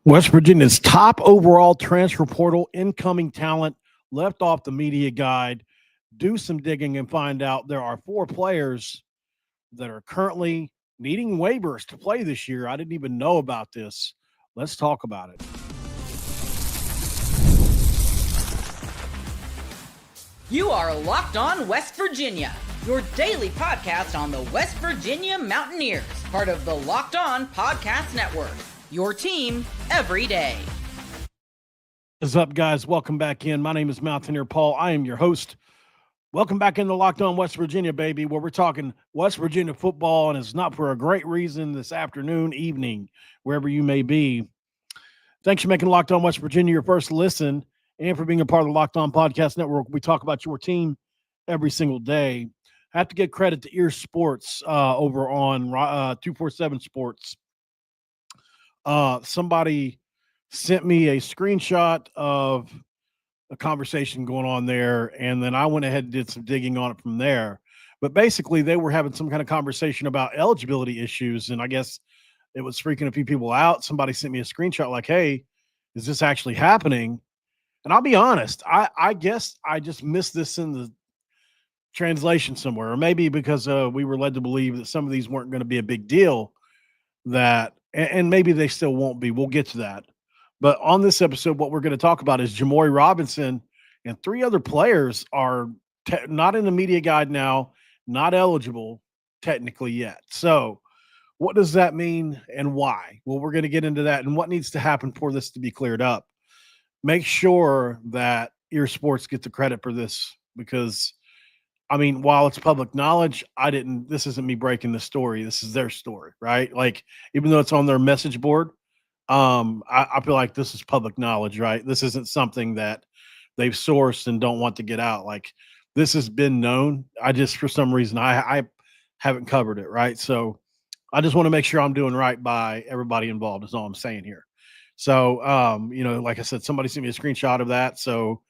West Virginia's top overall transfer portal incoming talent left off the media guide. Do some digging and find out there are 4 players that are currently needing waivers to play this year. I didn't even know about this. Let's talk about it. You are Locked On West Virginia, your daily podcast on the West Virginia Mountaineers, part of the Locked On Podcast Network, your team every day. What's up, guys? Welcome back in. My name is Mountaineer Paul. I am your host. Welcome back into Locked On West Virginia, baby, where we're talking West Virginia football, and it's not for a great reason this afternoon, evening, wherever you may be. Thanks for making Locked On West Virginia your first listen and for being a part of the Locked On Podcast Network. We talk about your team every single day. I have to give credit to Ear Sports over on 247 Sports. Somebody sent me a screenshot of a conversation going on there, and then I went ahead and did some digging on it from there. But basically, they were having some kind of conversation about eligibility issues, and I guess it was freaking a few people out. Somebody sent me a screenshot like, hey, is this actually happening? And I'll be honest, I guess I just missed this in the translation somewhere, or maybe because we were led to believe that some of these weren't going to be a big deal, and maybe they still won't be. We'll get to that. But on this episode, what we're going to talk about is Jamori Robinson and 3 other players are not in the media guide now, not eligible technically yet. So what does that mean and why? Well, we're going to get into that and what needs to happen for this to be cleared up. Make sure that Ear Sports get the credit for this because, I mean, while it's public knowledge, this isn't me breaking the story. This is their story, right? Like, even though it's on their message board, I feel like this is public knowledge, right? This isn't something that they've sourced and don't want to get out. Like, this has been known. For some reason, I haven't covered it, right? So I just want to make sure I'm doing right by everybody involved is all I'm saying here. So, like I said, somebody sent me a screenshot of that. So,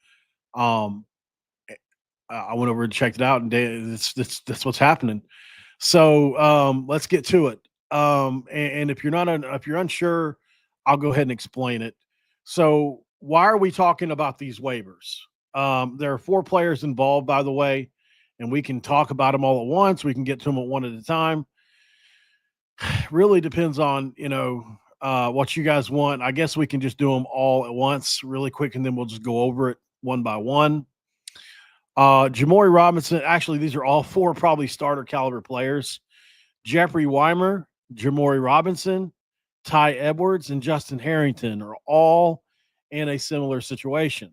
I went over and checked it out, and that's what's happening. So, let's get to it. And if you're unsure, I'll go ahead and explain it. So, why are we talking about these waivers? There are 4 players involved, by the way, and we can talk about them all at once. We can get to them at one at a time. Really depends on, what you guys want. I guess we can just do them all at once really quick, and then we'll just go over it one by one. Jamori Robinson, actually, these are all 4 probably starter caliber players. Jeffrey Wymer, Jamori Robinson, Ty Edwards, and Justin Harrington are all in a similar situation.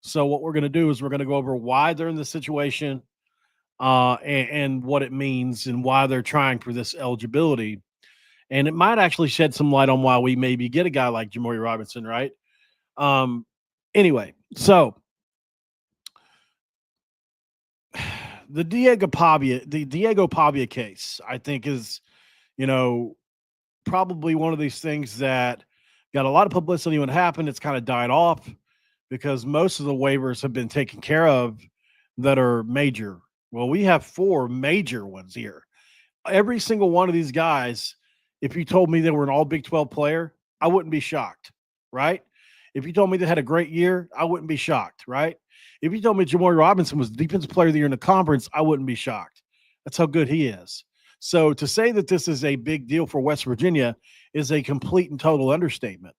So what we're going to do is we're going to go over why they're in this situation and what it means and why they're trying for this eligibility. And it might actually shed some light on why we maybe get a guy like Jamori Robinson, right? Anyway, so the Diego Pavia case, I think is, probably one of these things that got a lot of publicity when it happened. It's kind of died off because most of the waivers have been taken care of that are major. Well, we have 4 major ones here. Every single one of these guys, if you told me they were an all Big 12 player, I wouldn't be shocked, right? If you told me they had a great year, I wouldn't be shocked, right? If you told me Jamori Robinson was the defensive player of the year in the conference, I wouldn't be shocked. That's how good he is. So to say that this is a big deal for West Virginia is a complete and total understatement.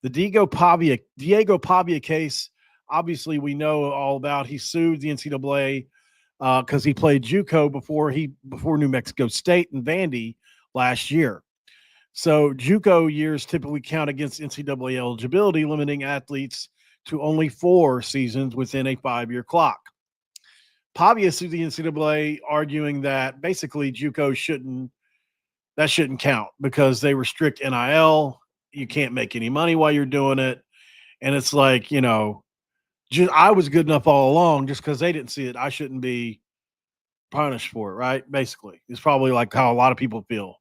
The Diego Pavia case, obviously we know all about. He sued the NCAA because he played JUCO before New Mexico State and Vandy last year. So JUCO years typically count against NCAA eligibility, limiting athletes to only 4 seasons within a 5-year clock. Pavia sued the NCAA, arguing that basically JUCO shouldn't count because they restrict NIL. You can't make any money while you're doing it. And it's like, I was good enough all along just because they didn't see it. I shouldn't be punished for it, right? Basically, it's probably like how a lot of people feel.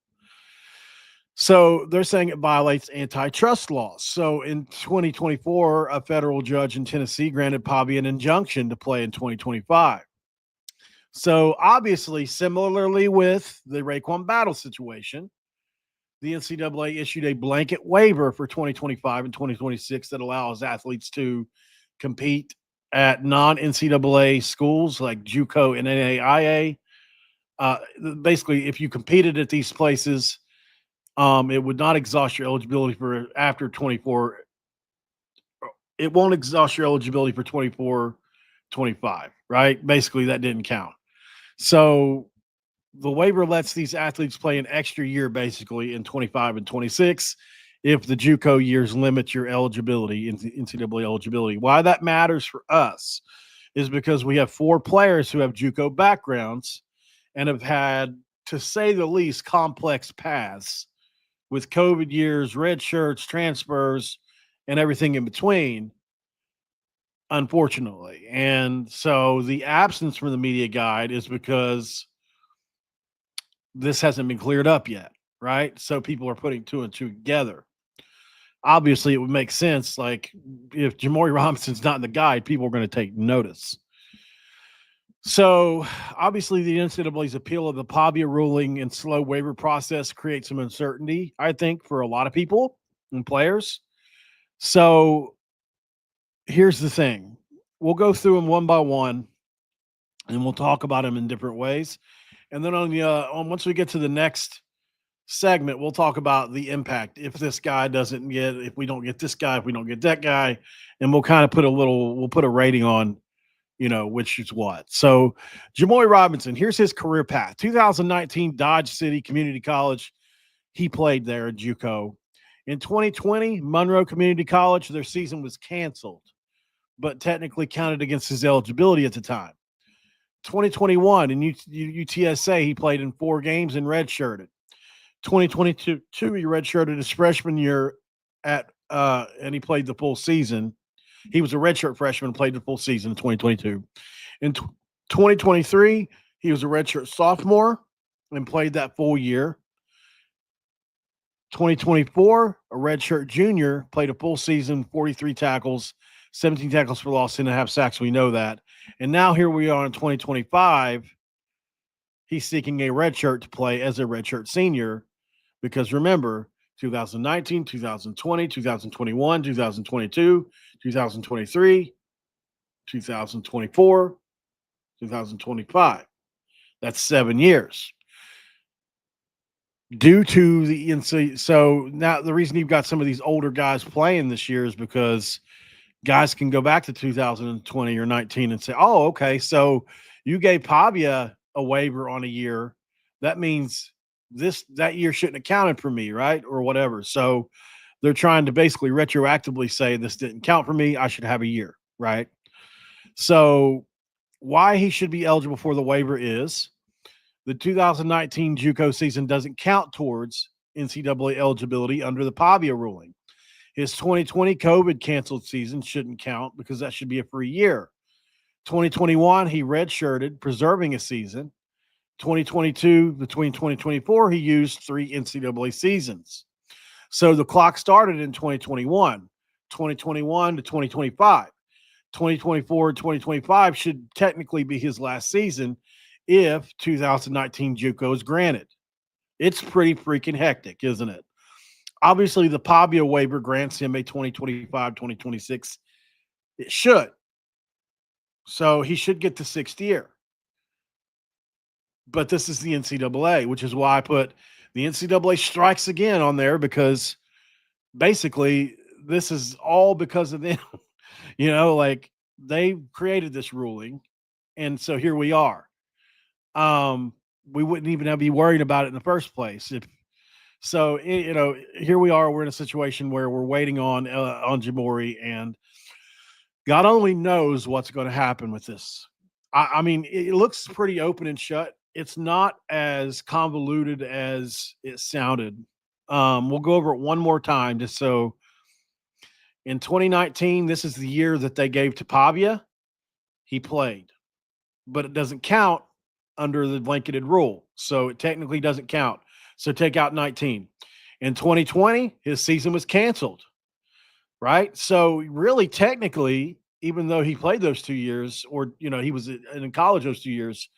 So they're saying it violates antitrust laws. So in 2024, a federal judge in Tennessee granted Pavia an injunction to play in 2025. So obviously, similarly with the Raekwon Battle situation, the NCAA issued a blanket waiver for 2025 and 2026 that allows athletes to compete at non-NCAA schools like JUCO and NAIA. Basically, if you competed at these places, it would not exhaust your eligibility for after 24. It won't exhaust your eligibility for 24, 25, right? Basically, that didn't count. So the waiver lets these athletes play an extra year basically in 25 and 26 if the JUCO years limit your eligibility, NCAA eligibility. Why that matters for us is because we have 4 players who have JUCO backgrounds and have had, to say the least, complex paths with COVID years, red shirts, transfers, and everything in between, unfortunately. And so the absence from the media guide is because this hasn't been cleared up yet, right? So people are putting 2 and 2 together. Obviously, it would make sense. Like if Jamori Robinson's not in the guide, people are going to take notice. So obviously, the NCAA's appeal of the Pavia ruling and slow waiver process creates some uncertainty, I think, for a lot of people and players. So here's the thing. We'll go through them one by one, and we'll talk about them in different ways. And then once we get to the next segment, we'll talk about the impact if this guy doesn't get, if we don't get this guy, if we don't get that guy, and we'll kind of we'll put a rating on, which is what. So Jamori Robinson, here's his career path. 2019 Dodge City Community College. He played there at JUCO. In 2020, Monroe Community College, their season was canceled, but technically counted against his eligibility at the time. 2021 in UTSA, he played in 4 games and redshirted. 2022, he redshirted his freshman year and he played the full season. He was a redshirt freshman and played the full season in 2022. In 2023, he was a redshirt sophomore and played that full year. 2024, a redshirt junior, played a full season, 43 tackles, 17 tackles for loss, 10.5 sacks. We know that. And now here we are in 2025. He's seeking a redshirt to play as a redshirt senior because remember, 2019, 2020, 2021, 2022, 2023, 2024, 2025. That's 7 years. Due to the NC, so now the reason you've got some of these older guys playing this year is because guys can go back to 2020 or 19 and say, oh, okay, so you gave Pavia a waiver on a year. That means that year shouldn't have counted for me, right? Or whatever. So they're trying to basically retroactively say this didn't count for me. I should have a year, right? So why he should be eligible for the waiver is the 2019 JUCO season doesn't count towards NCAA eligibility under the Pavia ruling. His 2020 COVID canceled season shouldn't count because that should be a free year. 2021, he redshirted, preserving a season. 2022, between 2024, he used 3 NCAA seasons. So the clock started in 2021 to 2025. 2024 and 2025 should technically be his last season if 2019 JUCO is granted. It's pretty freaking hectic, isn't it? Obviously, the Pavia waiver grants him a 2025-2026. It should. So he should get the 6th year. But this is the NCAA, which is why I put the NCAA strikes again on there because basically this is all because of them. Like they created this ruling. And so here we are. We wouldn't even have to be worried about it in the first place. Here we are. We're in a situation where we're waiting on Jamori, and God only knows what's going to happen with this. I mean, it looks pretty open and shut. It's not as convoluted as it sounded. We'll go over it one more time just so. In 2019, this is the year that they gave to Pavia. He played, but it doesn't count under the blanketed rule. So it technically doesn't count. So take out 19. In 2020, his season was canceled, right? So really, technically, even though he played those 2 years or, he was in college those 2 years,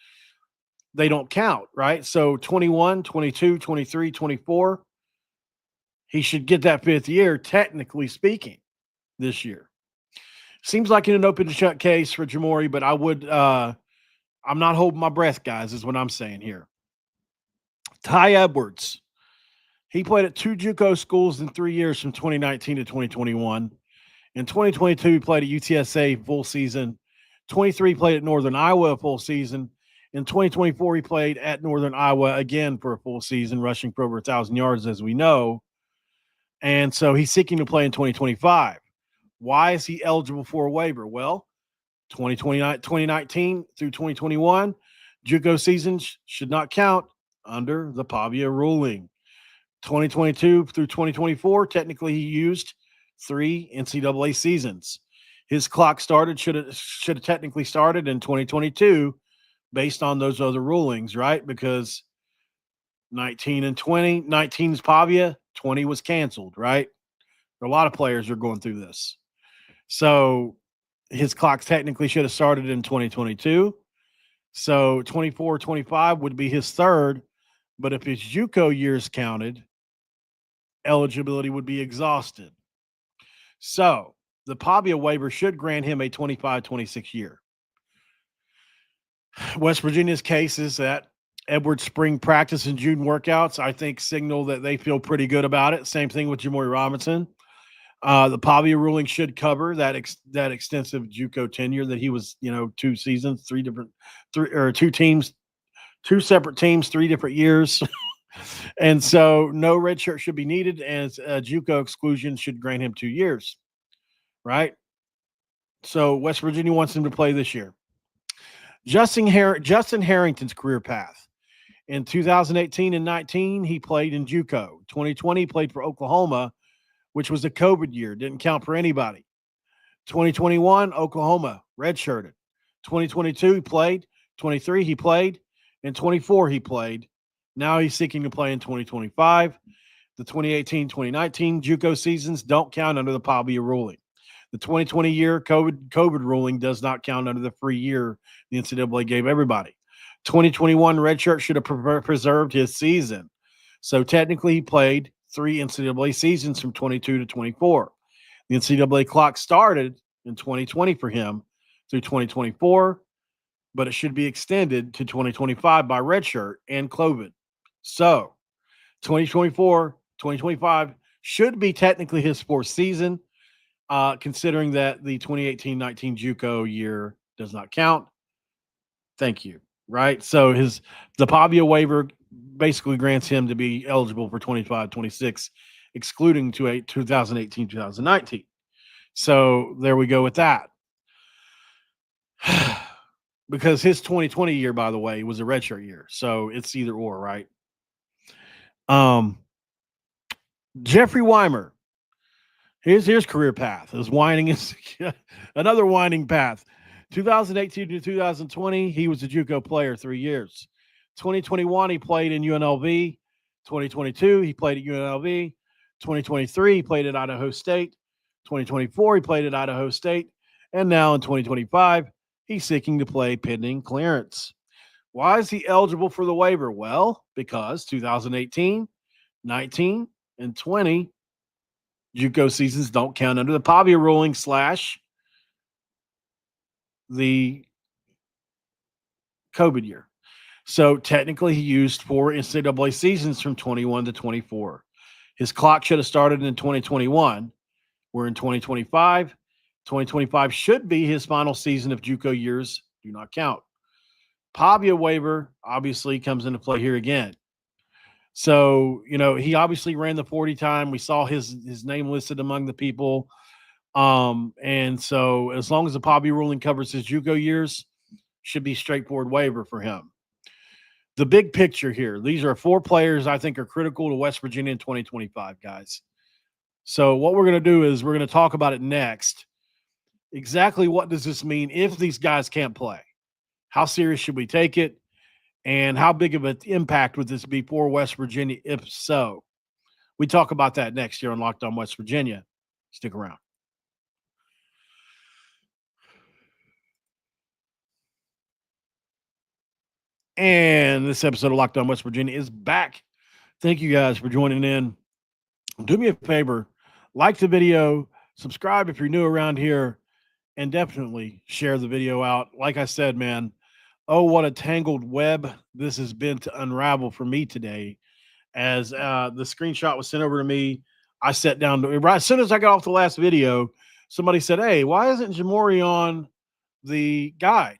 they don't count, right? So 21, 22, 23, 24, he should get that 5th year, technically speaking, this year. Seems like an open shut case for Jimmori, but I'm not holding my breath, guys, is what I'm saying here. Ty Edwards. He played at 2 JUCO schools in 3 years from 2019 to 2021. In 2022, he played at UTSA full season. 23 played at Northern Iowa a full season. In 2024, he played at Northern Iowa again for a full season, rushing for over 1,000 yards, as we know. And so he's seeking to play in 2025. Why is he eligible for a waiver? Well, 2019 through 2021, JUCO seasons should not count under the Pavia ruling. 2022 through 2024, technically he used 3 NCAA seasons. His clock should have technically started in 2022 based on those other rulings, right? Because 19 and 20, 19 is Pavia, 20 was canceled, right? A lot of players are going through this. So his clock technically should have started in 2022. So 24, 25 would be his third. But if his JUCO years counted, eligibility would be exhausted. So the Pavia waiver should grant him a 25-26 year. West Virginia's case is that Edwards' spring practice and June workouts, I think, signal that they feel pretty good about it. Same thing with Jamori Robinson. The Pavia ruling should cover that extensive JUCO tenure that he was, 2 seasons, 2 teams, 2 separate teams, 3 different years. And so no red shirt should be needed, and JUCO exclusion should grant him 2 years, right? So West Virginia wants him to play this year. Justin Harrington's career path. In 2018 and 19, he played in JUCO. 2020, he played for Oklahoma, which was a COVID year. Didn't count for anybody. 2021, Oklahoma, redshirted. 2022, he played. 23, he played. And 24, he played. Now he's seeking to play in 2025. The 2018-2019 JUCO seasons don't count under the Pavia ruling. The 2020 year COVID ruling does not count under the free year the NCAA gave everybody. 2021 redshirt should have preserved his season. So technically he played 3 NCAA seasons from 22 to 24. The NCAA clock started in 2020 for him through 2024, but it should be extended to 2025 by redshirt and COVID. So 2024, 2025 should be technically his 4th season, considering that the 2018-19 JUCO year does not count. Thank you. Right? So the Pavia waiver basically grants him to be eligible for 25-26, excluding 2018-2019. So there we go with that. Because his 2020 year, by the way, was a redshirt year. So it's either or, right? Jeffrey Wymer. Here's his career path. His whining is another winding path. 2018 to 2020, he was a JUCO player 3 years. 2021, he played in UNLV. 2022, he played at UNLV. 2023, he played at Idaho State. 2024, he played at Idaho State. And now in 2025, he's seeking to play pending clearance. Why is he eligible for the waiver? Well, because 2018, 19, and 20 JUCO seasons don't count under the Pavia ruling / the COVID year. So technically he used 4 NCAA seasons from 21 to 24. His clock should have started in 2021. We're in 2025. 2025 should be his final season if JUCO years do not count. Pavia waiver obviously comes into play here again. So, he obviously ran the 40 time. We saw his name listed among the people. And so as long as the Pavia ruling covers his JUCO years, should be straightforward waiver for him. The big picture here, these are 4 players I think are critical to West Virginia in 2025, guys. So what we're going to do is we're going to talk about it next. Exactly what does this mean if these guys can't play? How serious should we take it? And how big of an impact would this be for West Virginia if so? We talk about that next year on Locked On West Virginia. Stick around. And this episode of Locked On West Virginia is back. Thank you guys for joining in. do me a favor, like the video, subscribe if you're new around here, and definitely share the video out. Like I said, man, oh, what a tangled web this has been to unravel for me today. As the screenshot was sent over to me, I sat down right as soon as I got off the last video. Somebody said, "Hey, why isn't Jimmori on the guide?"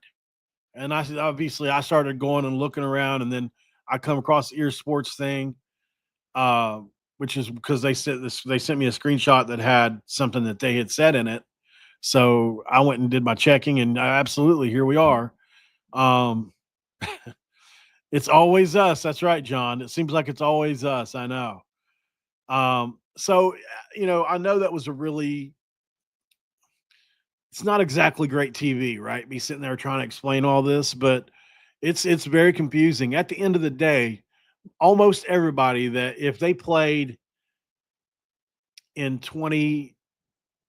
And I said, obviously, I started going and looking around, and then I come across the Ear Sports thing, uh, which is because they said this. They sent me a screenshot that had something that they had said in it. So I went and did my checking, and absolutely, here we are. Um, it's always us. That's right, John. It seems like it's always us. I know. I know that was a really, it's not exactly great TV, right? Me sitting there trying to explain all this, but it's very confusing. At the end of the day, almost everybody that if they played in 20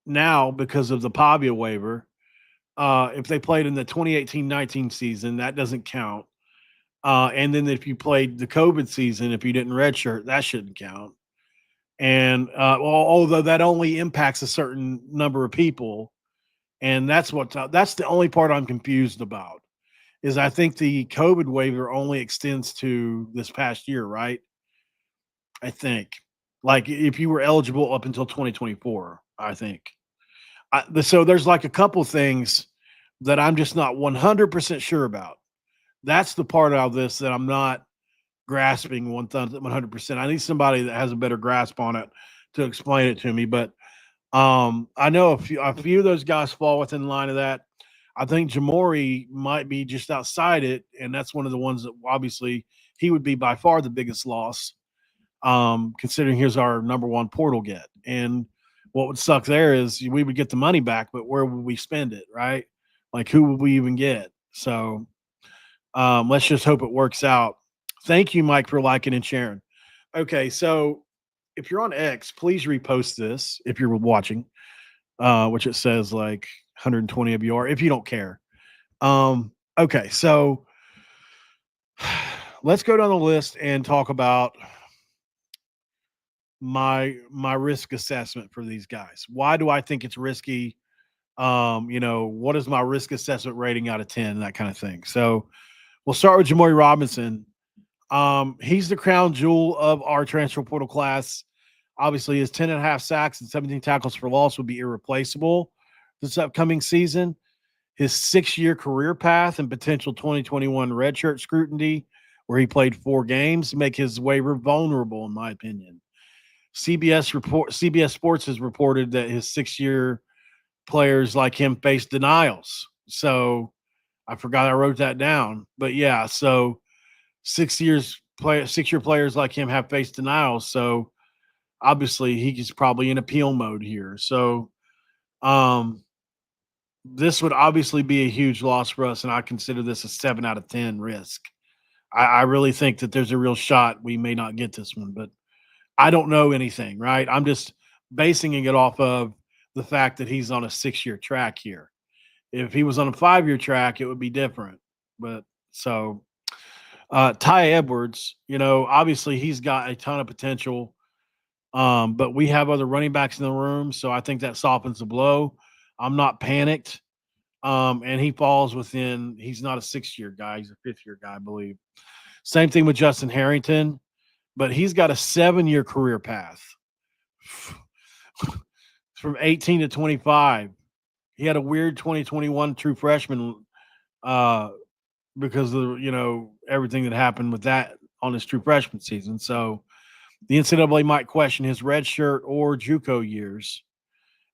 now because of the Pavia waiver, if they played in the 2018-19 season, that doesn't count. And then if you played the COVID season, if you didn't redshirt, that shouldn't count. And although that only impacts a certain number of people, and that's the only part I'm confused about. Is I think the COVID waiver only extends to this past year, right? I think, like if you were eligible up until 2024, I think. So there's like a couple things that I'm just not 100% sure about. That's the part of this that I'm not grasping 100%. I need somebody that has a better grasp on it to explain it to me. But I know a few of those guys fall within line of that. I think Jamori might be just outside it, and that's one of the ones that obviously he would be by far the biggest loss, considering here's our number one portal get. And what would suck there is we would get the money back, but where would we spend it, right? Like who would we even get? So let's just hope it works out. Thank you, Mike, for liking and sharing. Okay, so if you're on X, please repost this if you're watching, which it says like 120 of you are, if you don't care. Okay, so let's go down the list and talk about my risk assessment for these guys. Why do I think it's risky? What is my risk assessment rating out of 10, that kind of thing. So we'll start with Jamori Robinson. He's the crown jewel of our transfer portal class. Obviously, his 10.5 sacks and 17 tackles for loss would be irreplaceable this upcoming season. His 6-year career path and potential 2021 redshirt scrutiny, where he played 4 games, make his waiver vulnerable, in my opinion. CBS Sports has reported that his 6-year players like him face denials. So I forgot I wrote that down. But yeah, so 6-year players like him have faced denials. So obviously he's probably in appeal mode here. So this would obviously be a huge loss for us, and I consider this a 7 out of 10 risk. I really think that there's a real shot we may not get this one, but I don't know anything, right? I'm just basing it off of the fact that he's on a 6-year track here. If he was on a 5-year track, it would be different. But so Ty Edwards, obviously he's got a ton of potential, but we have other running backs in the room, so I think that softens the blow. I'm not panicked, and he falls within. He's not a 6-year guy; he's a 5th-year guy, I believe. Same thing with Justin Harrington, but he's got a 7-year career path from 18 to 25. He had a weird 2021 true freshman because of everything that happened with that on his true freshman season. So the NCAA might question his redshirt or JUCO years,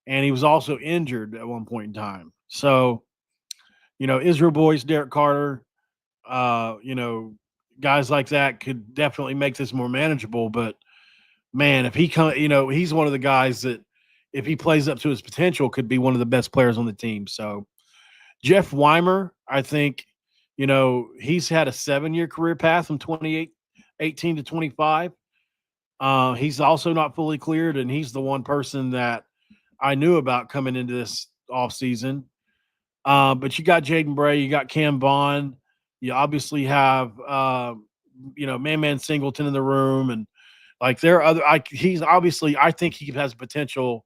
and he was also injured at one point in time. So, Israel Boys, Derek Carter, guys like that could definitely make this more manageable. But man, if he he's one of the guys that if he plays up to his potential could be one of the best players on the team. So Jeff Wymer, I think, he's had a 7-year career path from 2018 to 25. He's also not fully cleared, and he's the one person that I knew about coming into this offseason. But you got Jaden Bray, you got Cam Vaughn, you obviously have Man Singleton in the room, and Like there are other, he's obviously, I think he has potential.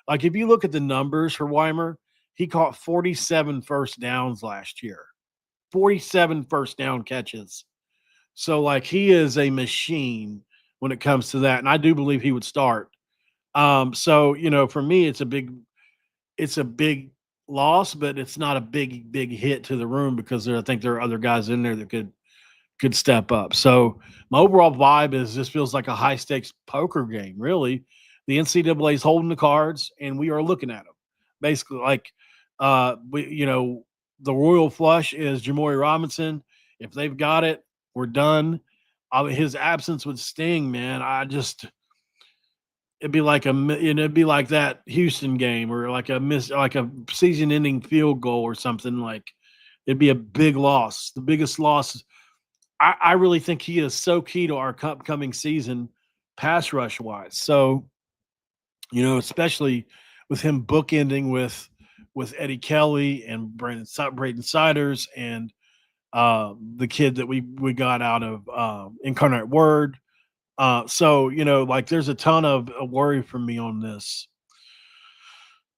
Like if you look at the numbers for Wymer, he caught 47 first downs last year, 47 first down catches. So like he is a machine when it comes to that. And I do believe he would start. So, for me, it's a big loss, but it's not a big hit to the room because I think there are other guys in there that could step up. So my overall vibe is this feels like a high stakes poker game. Really, the NCAA is holding the cards, and we are looking at them. Basically, like the royal flush is Jamori Robinson. If they've got it, we're done. His absence would sting, man. It'd be like that Houston game or like a season-ending field goal or something. Like it'd be a big loss, the biggest loss. I really think he is so key to our upcoming season, pass rush wise. So, especially with him bookending with Eddie Kelly and Braden Siders and the kid that we got out of Incarnate Word. So, there's a ton of worry from me on this.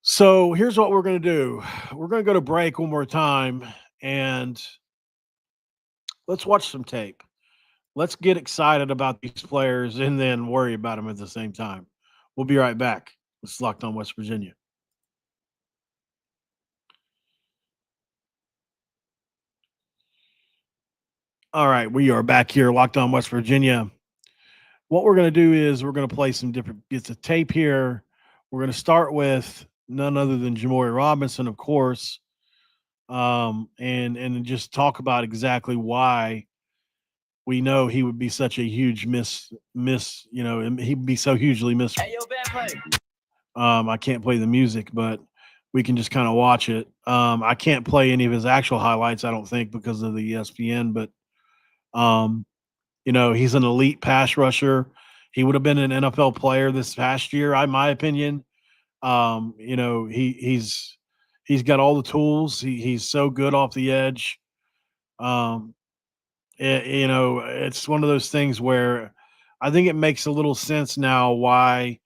So here's what we're going to do. We're going to go to break one more time and let's watch some tape. Let's get excited about these players and then worry about them at the same time. We'll be right back. It's Locked On West Virginia. All right, we are back here, Locked On West Virginia. What we're going to do is we're going to play some different bits of tape here. We're going to start with none other than Jamori Robinson, of course, and just talk about exactly why we know he would be such a huge he'd be so hugely missed. Hey, yo, bad play. I can't play the music, but we can just kind of watch it. I can't play any of his actual highlights, I don't think, because of the ESPN, but he's an elite pass rusher. He would have been an NFL player this past year, in my opinion. He's got all the tools. He's so good off the edge. It's one of those things where I think it makes a little sense now why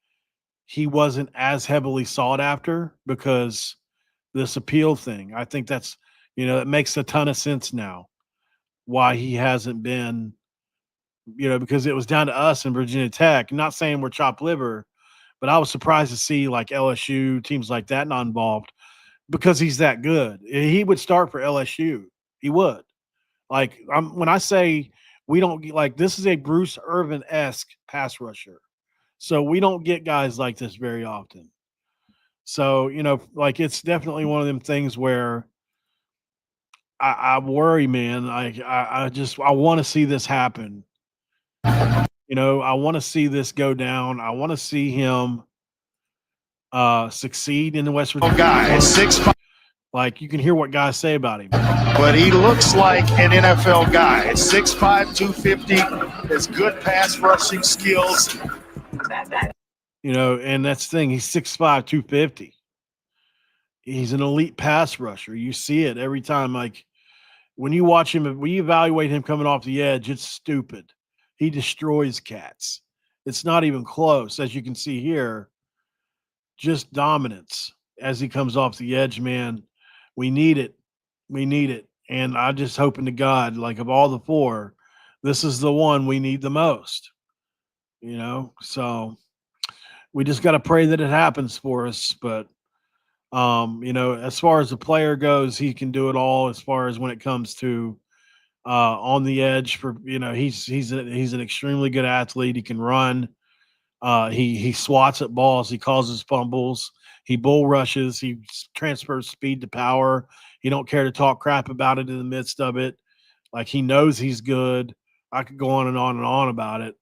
he wasn't as heavily sought after because this appeal thing. I think that's, it makes a ton of sense now why he hasn't been, because it was down to us in Virginia Tech. I'm not saying we're chopped liver, but I was surprised to see like LSU, teams like that not involved because he's that good. He would start for LSU. He would. Like when I say we don't like this is a Bruce Irvin-esque pass rusher. So we don't get guys like this very often. So, it's definitely one of them things where I worry, man. I want to see this happen. I want to see this go down. I want to see him succeed in the West Virginia. Guy, 6'5". Like you can hear what guys say about him. But he looks like an NFL guy. 6'5", 250, has good pass rushing skills. And that's the thing. He's 6'5", 250. He's an elite pass rusher. You see it every time. Like when you watch him, when you evaluate him coming off the edge, it's stupid. He destroys cats. It's not even close, as you can see here. Just dominance as he comes off the edge, man. We need it. We need it. And I just hoping to God, like of all the four, this is the one we need the most. So we just got to pray that it happens for us. But as far as the player goes, he can do it all. As far as when it comes to on the edge, he's an extremely good athlete. He can run. He swats at balls. He causes fumbles. He bull rushes. He transfers speed to power. He don't care to talk crap about it in the midst of it. Like he knows he's good. I could go on and on and on about it.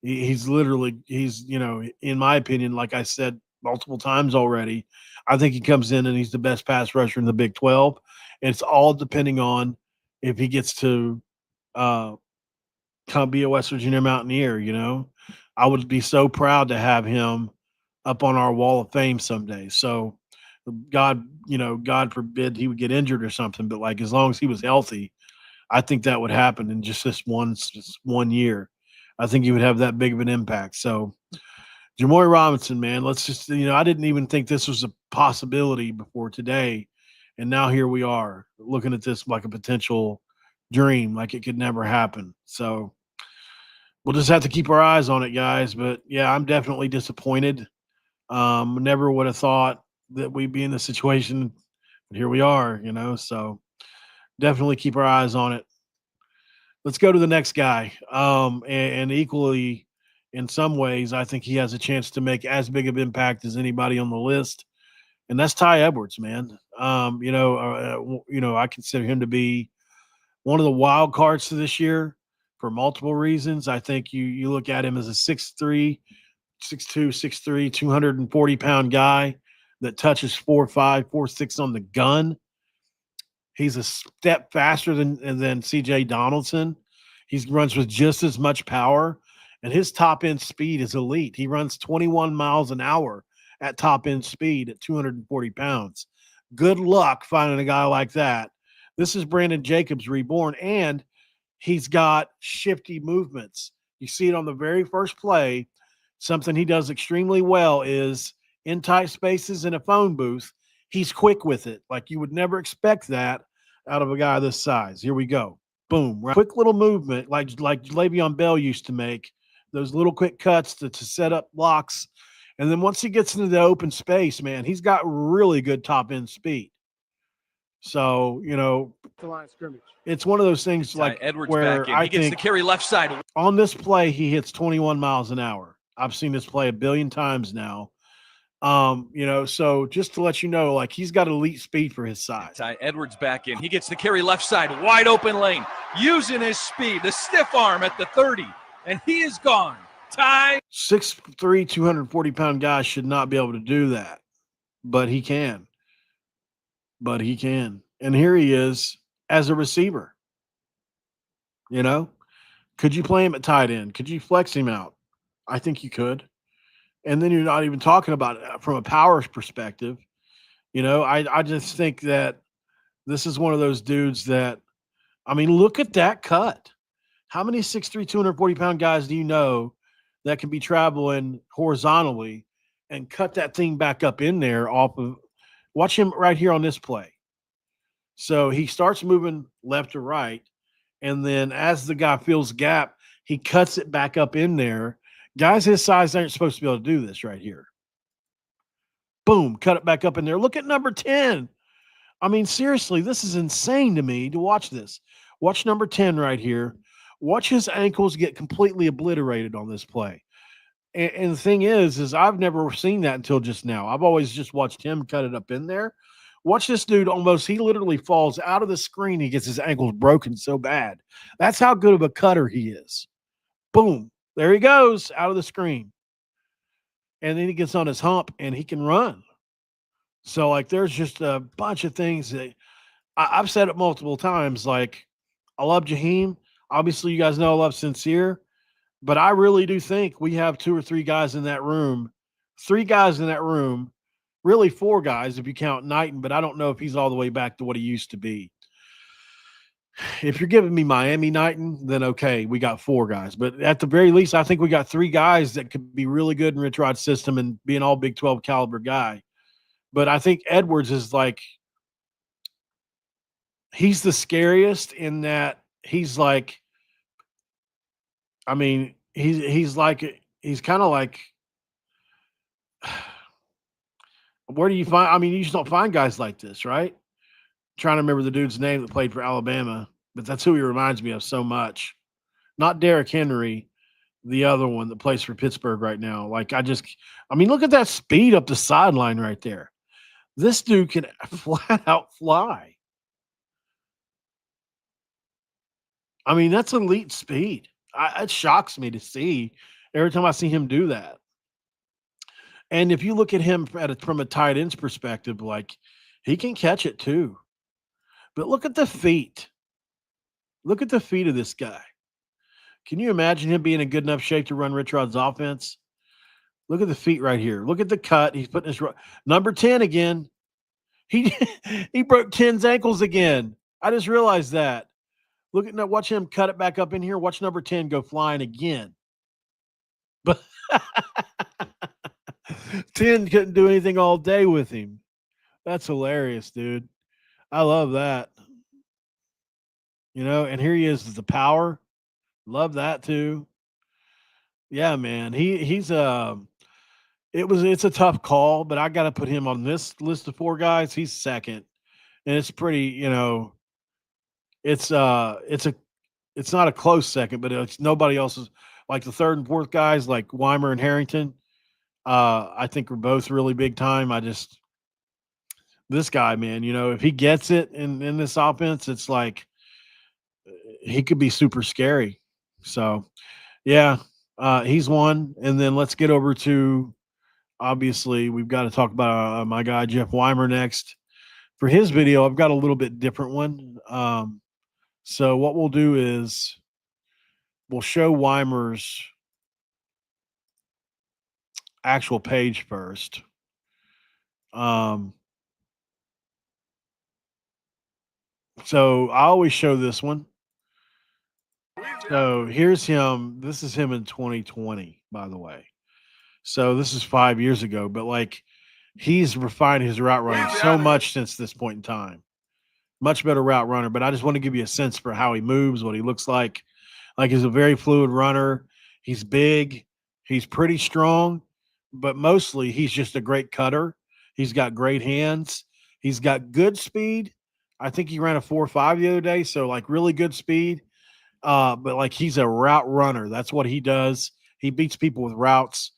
He's in my opinion, like I said multiple times already, I think he comes in and he's the best pass rusher in the Big 12. And it's all depending on if he gets to come be a West Virginia Mountaineer, I would be so proud to have him up on our wall of fame someday. So God forbid he would get injured or something, but like as long as he was healthy, I think that would happen in just this one year. I think he would have that big of an impact. So Jamori Robinson, man, let's just, I didn't even think this was a possibility before today. And now here we are looking at this like a potential dream, like it could never happen. So we'll just have to keep our eyes on it, guys. But yeah, I'm definitely disappointed. Never would have thought that we'd be in this situation. But here we are, so definitely keep our eyes on it. Let's go to the next guy. And equally, in some ways, I think he has a chance to make as big of impact as anybody on the list, and that's Ty Edwards, man. I consider him to be one of the wild cards to this year for multiple reasons. I think you look at him as a 6'3", 6'2", 6'3", 240-pound guy that touches 4'5", 4'6" on the gun. He's a step faster than C.J. Donaldson. He runs with just as much power, and his top-end speed is elite. He runs 21 miles an hour at top-end speed at 240 pounds. Good luck finding a guy like that. This is Brandon Jacobs reborn, and he's got shifty movements. You see it on the very first play. Something he does extremely well is in tight spaces in a phone booth, he's quick with it. Like you would never expect that out of a guy this size. Here we go. Boom. Quick little movement like Le'Veon Bell used to make, those little quick cuts to set up blocks. And then once he gets into the open space, man, he's got really good top-end speed. So, the line of scrimmage. It's one of those things like Edwards where back in. I He gets think the carry left side. On this play, he hits 21 miles an hour. I've seen this play a billion times now. So just to let you know, like he's got elite speed for his size. Ty Edwards back in. He gets the carry left side, wide open lane, using his speed, the stiff arm at the 30, and he is gone. Ty 6'3", 240-pound guy should not be able to do that, but he can. And here he is as a receiver. Could you play him at tight end? Could you flex him out? I think you could. And then you're not even talking about it from a power perspective. I just think that this is one of those dudes that, look at that cut. How many 6'3", 240-pound guys do you know that can be traveling horizontally and cut that thing back up in there off of – watch him right here on this play. So he starts moving left to right, and then as the guy fills gap, he cuts it back up in there. Guys his size aren't supposed to be able to do this right here. Boom, cut it back up in there. Look at number 10. Seriously, this is insane to me to watch this. Watch number 10 right here. Watch his ankles get completely obliterated on this play. And the thing is I've never seen that until just now. I've always just watched him cut it up in there. Watch this dude he literally falls out of the screen. He gets his ankles broken so bad. That's how good of a cutter he is. Boom. There he goes out of the screen. And then he gets on his hump and he can run. So, there's just a bunch of things that I've said it multiple times. Like, I love Jaheim. Obviously, you guys know I love Sincere. But I really do think we have 2 or 3 guys in that room. 3 guys in that room. Really 4 guys if you count Knighton. But I don't know if he's all the way back to what he used to be. If you're giving me Miami Knighton, then okay, we got 4 guys. But at the very least, I think we got 3 guys that could be really good in Rich Rod's system and be an all Big 12 caliber guy. But I think Edwards is he's the scariest in that he's kind of like, where do you find, you just don't find guys like this, right? Trying to remember the dude's name that played for Alabama, but that's who he reminds me of so much. Not Derrick Henry, the other one that plays for Pittsburgh right now. Look at that speed up the sideline right there. This dude can flat out fly. That's elite speed. It shocks me to see every time I see him do that. And if you look at him from a tight end's perspective, he can catch it too. But look at the feet. Look at the feet of this guy. Can you imagine him being in good enough shape to run Rich Rod's offense? Look at the feet right here. Look at the cut. He's putting his number 10 again. He broke 10's ankles again. I just realized that. Watch him cut it back up in here. Watch number 10 go flying again. But 10 couldn't do anything all day with him. That's hilarious, dude. I love that. And here he is with the power. Love that too. Yeah, man. It's a tough call, but I got to put him on this list of 4 guys. He's second. And it's pretty, it's not a close second, but it's nobody else's. Like the third and fourth guys, like Wymer and Harrington, I think are both really big time. This guy, man, if he gets it in this offense, it's like he could be super scary. So, yeah, he's one. And then let's get over to, obviously, we've got to talk about my guy, Jeff Wymer, next. For his video, I've got a little bit different one. So what we'll do is we'll show Wymer's actual page first. So I always show this one. So here's him. This is him in 2020, by the way. So this is 5 years ago, but like he's refined his route running so much since this point in time. Much better route runner, but I just want to give you a sense for how he moves, what he looks like. Like he's a very fluid runner. He's big. He's pretty strong, but mostly he's just a great cutter. He's got great hands. He's got good speed. I think he ran a 4.5 the other day, so like really good speed. But like he's a route runner. That's what he does. He beats people with routes.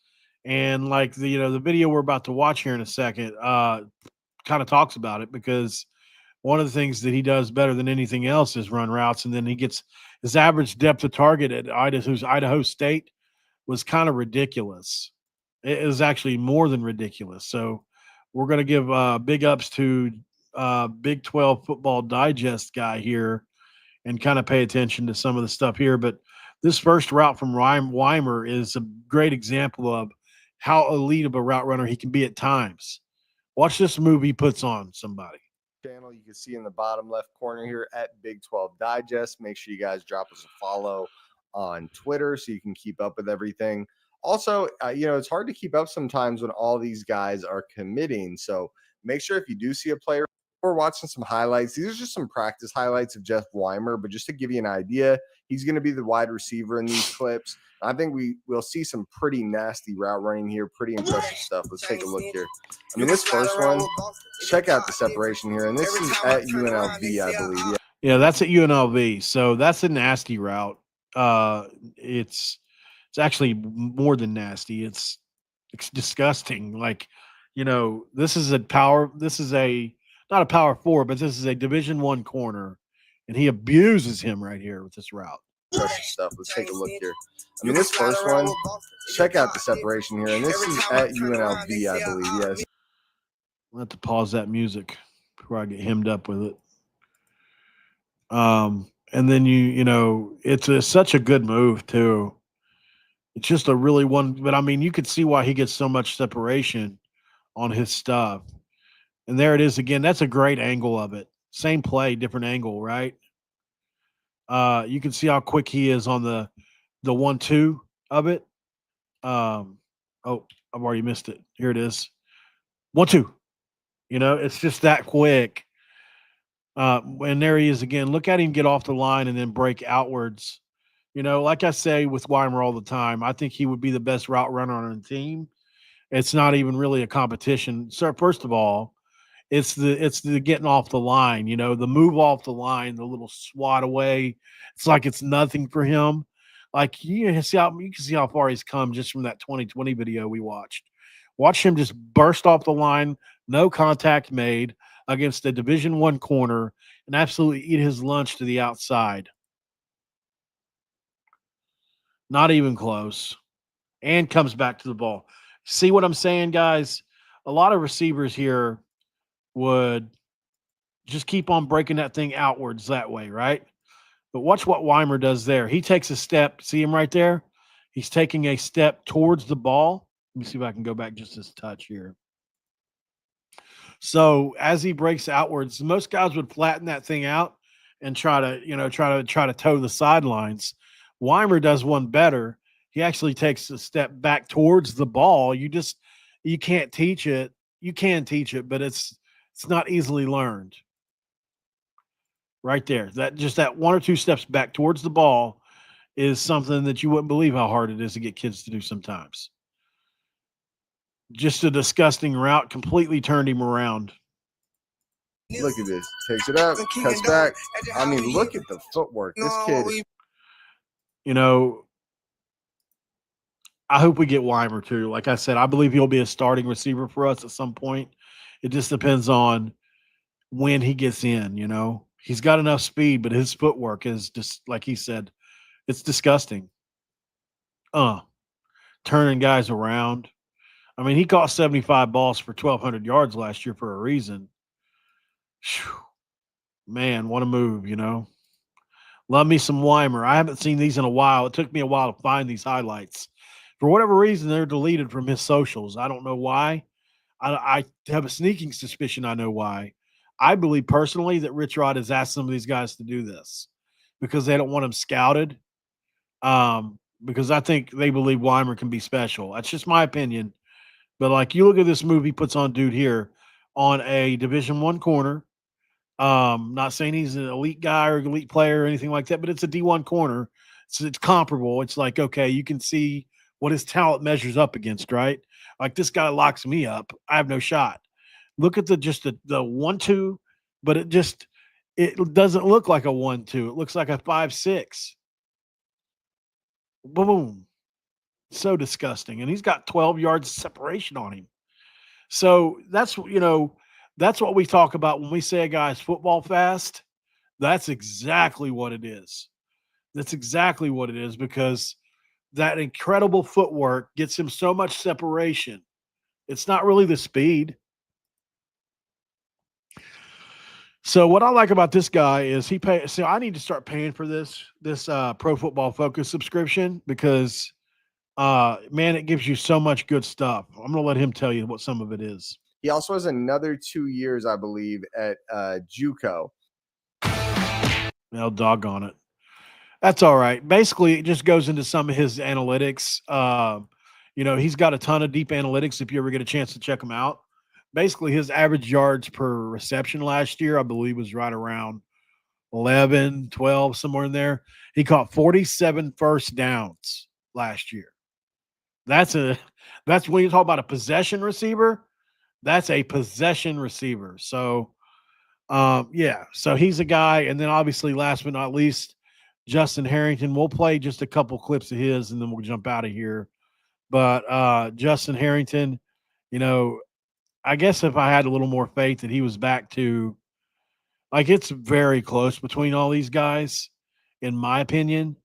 And like the video we're about to watch here in a second kind of talks about it, because one of the things that he does better than anything else is run routes. And then he gets his average depth of target at Idaho State was kind of ridiculous. It was actually more than ridiculous. So we're going to give big ups to Big 12 Football Digest guy here and kind of pay attention to some of the stuff here. But this first route from Wymer is a great example of how elite of a route runner he can be at times. Watch this move he puts on somebody. Channel you can see in the bottom left corner here at Big 12 Digest. Make sure you guys drop us a follow on Twitter so you can keep up with everything. Also, it's hard to keep up sometimes when all these guys are committing. So make sure if you do see a player, we're watching some highlights. These are just some practice highlights of Jeff Wymer, but just to give you an idea, he's going to be the wide receiver in these clips. I think we'll see some pretty nasty route running here, pretty impressive stuff. Let's take a look here. I mean, this first one, check out the separation here, and this is at UNLV, I believe. Yeah, that's at UNLV. So that's a nasty route. It's actually more than nasty. It's disgusting. Like, this is not a power 4, but this is a Division I corner, and he abuses him right here with this route. Stuff. Let's take a look here. I mean, this first one, check out the separation here, and this is at UNLV, I believe. Yes. I'll have to pause that music before I get hemmed up with it. And then it's such a good move too. It's just a really one, but I mean, you could see why he gets so much separation on his stuff. And there it is again. That's a great angle of it. Same play, different angle, right? You can see how quick he is on the 1-2 of it. Oh, I've already missed it. Here it is. 1-2. It's just that quick. And there he is again. Look at him get off the line and then break outwards. Like I say with Wymer all the time, I think he would be the best route runner on the team. It's not even really a competition. So first of all, it's the getting off the line, the move off the line, the little swat away. It's like it's nothing for him. Like you can see how far he's come just from that 2020 video we watched. Watch him just burst off the line, no contact made against a Division I corner, and absolutely eat his lunch to the outside. Not even close. And comes back to the ball. See what I'm saying, guys? A lot of receivers here would just keep on breaking that thing outwards that way, right? But watch what Wymer does there. He takes a step. See him right there? He's taking a step towards the ball. Let me see if I can go back just this touch here. So as he breaks outwards, most guys would flatten that thing out and try to toe the sidelines. Wymer does one better. He actually takes a step back towards the ball. You can't teach it. You can teach it, but it's not easily learned. Right there. That one or two steps back towards the ball is something that you wouldn't believe how hard it is to get kids to do sometimes. Just a disgusting route, completely turned him around. Look at this. Takes it up, cuts back. I mean, look at the footwork. This kid. I hope we get Wymer too. Like I said, I believe he'll be a starting receiver for us at some point. It just depends on when he gets in, He's got enough speed, but his footwork is just, like he said, it's disgusting. Turning guys around. I mean, he caught 75 balls for 1,200 yards last year for a reason. Whew. Man, what a move, Love me some Wymer. I haven't seen these in a while. It took me a while to find these highlights. For whatever reason, they're deleted from his socials. I don't know why. I have a sneaking suspicion I know why. I believe personally that Rich Rod has asked some of these guys to do this because they don't want him scouted. Because I think they believe Wymer can be special. That's just my opinion. But like you look at this move he puts on dude here on a Division I corner. Not saying he's an elite guy or elite player or anything like that, but it's a D1 corner. So it's comparable. It's like, okay, you can see what his talent measures up against, right? Like this guy locks me up. I have no shot. Look at the 1-2, but it doesn't look like a 1-2. It looks like a 5-6. Boom. So disgusting. And he's got 12 yards of separation on him. So that's what we talk about when we say a guy's football fast. That's exactly what it is. That's exactly what it is because that incredible footwork gets him so much separation. It's not really the speed. So what I like about this guy is so I need to start paying for this Pro Football Focus subscription because man, it gives you so much good stuff. I'm going to let him tell you what some of it is. He also has another 2 years, I believe, at JUCO. Well, doggone it. That's all right. Basically, it just goes into some of his analytics. He's got a ton of deep analytics if you ever get a chance to check them out. Basically, his average yards per reception last year, I believe, was right around 11, 12, somewhere in there. He caught 47 first downs last year. That's when you talk about a possession receiver. That's a possession receiver. So, so he's a guy. And then obviously, last but not least, Justin Harrington. We'll play just a couple clips of his and then we'll jump out of here. But Justin Harrington, I guess if I had a little more faith that he was back to, like, it's very close between all these guys, in my opinion,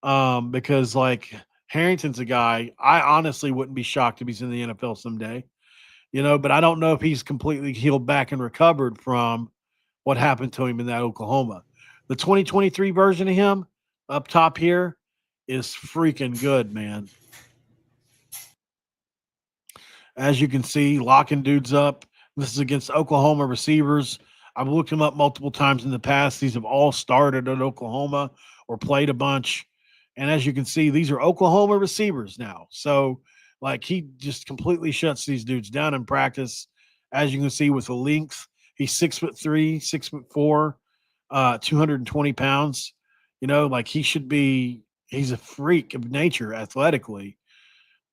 because, like, Harrington's a guy I honestly wouldn't be shocked if he's in the NFL someday, but I don't know if he's completely healed back and recovered from what happened to him in that Oklahoma. The 2023 version of him up top here is freaking good, man. As you can see, locking dudes up. This is against Oklahoma receivers. I've looked them up multiple times in the past. These have all started at Oklahoma or played a bunch. And as you can see, these are Oklahoma receivers now. So, like, he just completely shuts these dudes down in practice. As you can see with the length, he's 6'3", 6'4", 220 pounds. He's a freak of nature athletically.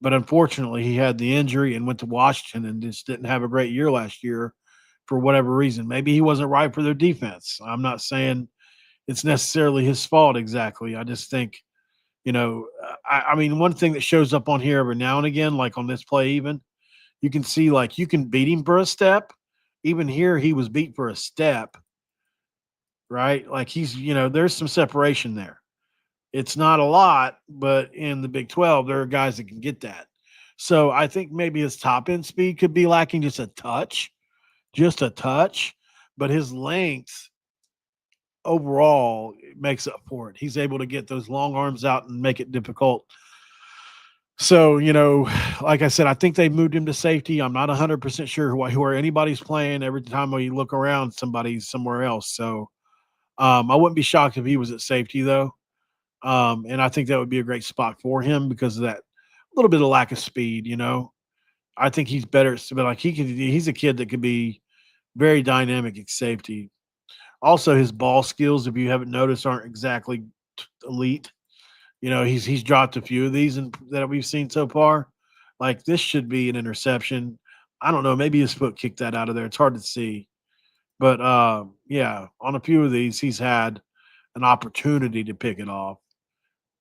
But unfortunately, he had the injury and went to Washington and just didn't have a great year last year for whatever reason. Maybe he wasn't right for their defense. I'm not saying it's necessarily his fault exactly. I just think, one thing that shows up on here every now and again, like on this play even, you can see, like, you can beat him for a step. Even here, he was beat for a step, right? Like there's some separation there. It's not a lot, but in the Big 12, there are guys that can get that. So I think maybe his top end speed could be lacking just a touch, but his length overall makes up for it. He's able to get those long arms out and make it difficult. So, like I said, I think they moved him to safety. I'm not 100% sure where anybody's playing. Every time we look around, somebody's somewhere else. So I wouldn't be shocked if he was at safety, though. And I think that would be a great spot for him because of that little bit of lack of speed, I think he's better, but like he's a kid that could be very dynamic at safety. Also, his ball skills, if you haven't noticed, aren't exactly elite. He's dropped a few of these that we've seen so far. Like this should be an interception. I don't know. Maybe his foot kicked that out of there. It's hard to see. But yeah, on a few of these, he's had an opportunity to pick it off.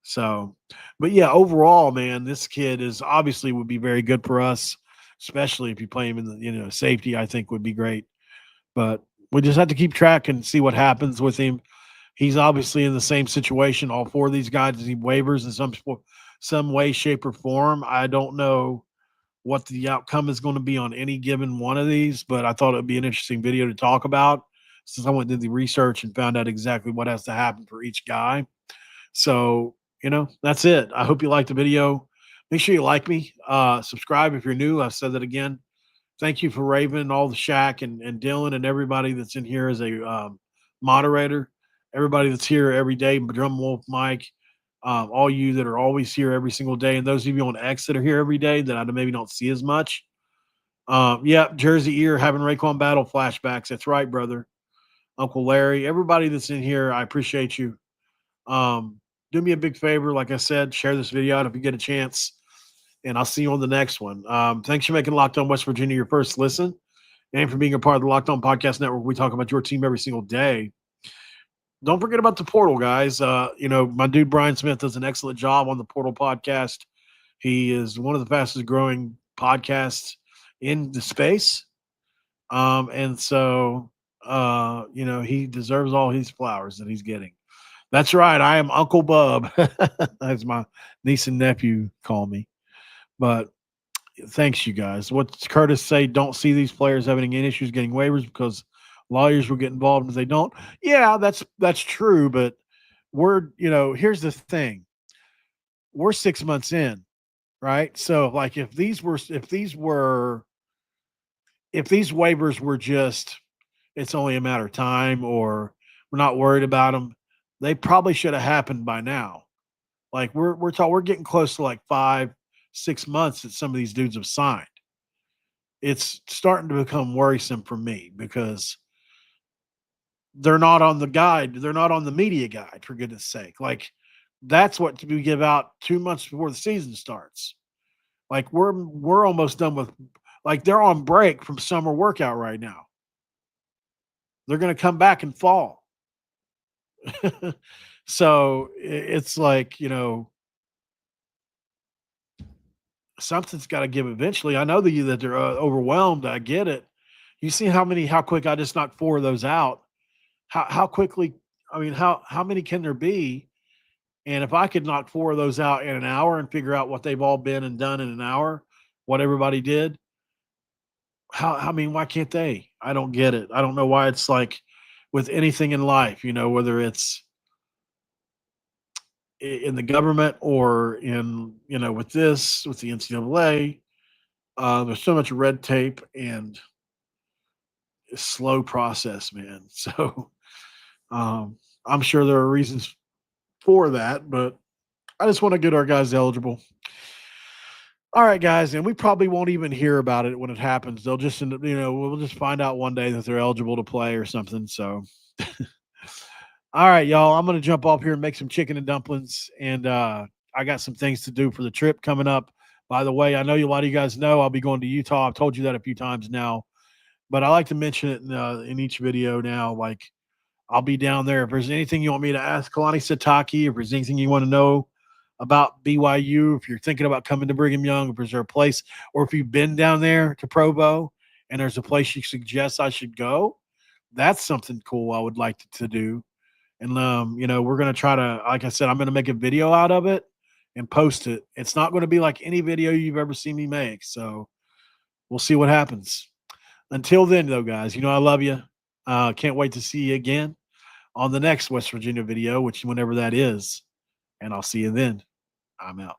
So, but yeah, overall, man, this kid is obviously would be very good for us, especially if you play him in the safety. I think would be great. But we just have to keep track and see what happens with him. He's obviously in the same situation. All four of these guys, he waivers in some way, shape, or form. I don't know what the outcome is going to be on any given one of these, but I thought it would be an interesting video to talk about since I went and did the research and found out exactly what has to happen for each guy. So, that's it. I hope you liked the video. Make sure you like me. Subscribe if you're new. I've said that again. Thank you for Raven and all the Shaq and Dylan and everybody that's in here as a moderator. Everybody that's here every day, Drum Wolf, Mike, all you that are always here every single day, and those of you on X that are here every day that I maybe don't see as much. Jersey Ear having Raekwon Battle flashbacks. That's right, brother. Uncle Larry, everybody that's in here, I appreciate you. Do me a big favor, like I said, share this video out if you get a chance, and I'll see you on the next one. Thanks for making Locked On West Virginia your first listen, and for being a part of the Locked On Podcast Network. We talk about your team every single day. Don't forget about the portal, guys. My dude Brian Smith does an excellent job on the Portal podcast. He is one of the fastest growing podcasts in the space. And so, he deserves all his flowers that he's getting. That's right. I am Uncle Bub, as my niece and nephew call me. But thanks, you guys. What's Curtis say? Don't see these players having any issues getting waivers because lawyers will get involved if they don't. Yeah, that's true. But here's the thing. We're 6 months in, right? So like if these waivers were just, it's only a matter of time or we're not worried about them, they probably should have happened by now. Like we're getting close to like 5-6 months that some of these dudes have signed. It's starting to become worrisome for me because they're not on the guide. They're not on the media guide, for goodness sake. Like that's what we give out 2 months before the season starts. Like we're almost done with, like they're on break from summer workout right now. They're going to come back in fall. So it's like, something's got to give eventually. I know that they're overwhelmed. I get it. You see how quick I just knocked 4 of those out. How quickly, how many can there be? And if I could knock 4 of those out in an hour and figure out what they've all been and done in an hour, what everybody did, why can't they? I don't get it. I don't know why it's like with anything in life, whether it's in the government or in, with the NCAA, there's so much red tape and slow process, man. So I'm sure there are reasons for that, but I just want to get our guys eligible. All right, guys, and we probably won't even hear about it when it happens. They'll just, we'll just find out one day that they're eligible to play or something. So, all right, y'all, I'm going to jump off here and make some chicken and dumplings, and I got some things to do for the trip coming up. By the way, I know a lot of you guys know I'll be going to Utah. I've told you that a few times now, but I like to mention it in each video now. Like, I'll be down there. If there's anything you want me to ask Kalani Sitake, if there's anything you want to know about BYU, if you're thinking about coming to Brigham Young, if there's a place, or if you've been down there to Provo and there's a place you suggest I should go, that's something cool I would like to do. And, we're going to try to, like I said, I'm going to make a video out of it and post it. It's not going to be like any video you've ever seen me make. So we'll see what happens. Until then, though, guys, I love you. Can't wait to see you again on the next West Virginia video, whenever that is. And I'll see you then. I'm out.